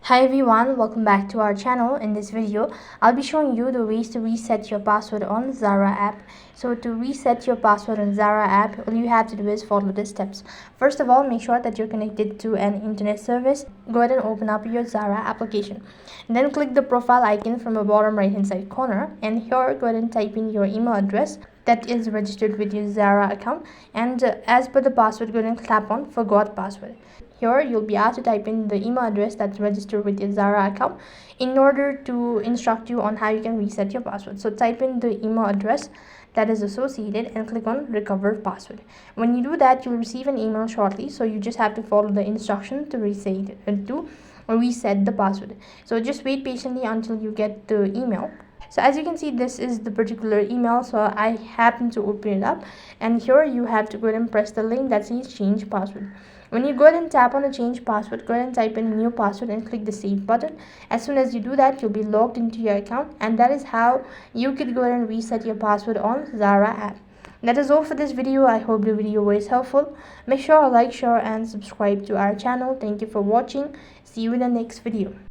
Hi everyone, welcome back to our channel. In this video, I'll be showing you the ways to reset your password on Zara app. So to reset your password on Zara app, all you have to do is follow the steps. First of all, make sure that you're connected to an internet service. Go ahead and open up your Zara application. Then click the profile icon from the bottom right hand side corner, and here go ahead and type in your email address that is registered with your Zara account, and as per the password, go ahead and tap on forgot password. Here you'll be asked to type in the email address that's registered with your Zara account in order to instruct you on how you can reset your password. So type in the email address that is associated and click on recover password. When you do that, you'll receive an email shortly, so you just have to follow the instruction to reset the password. So just wait patiently until you get the email. So as you can see, this is the particular email, so I happen to open it up, and here you have to go ahead and press the link that says change password. When you go ahead and tap on the change password, go ahead and type in a new password and click the save button. As soon as you do that, you'll be logged into your account, and that is how you could go ahead and reset your password on Zara app. That is all for this video. I hope the video was helpful. Make sure to like, share and subscribe to our channel. Thank you for watching. See you in the next video.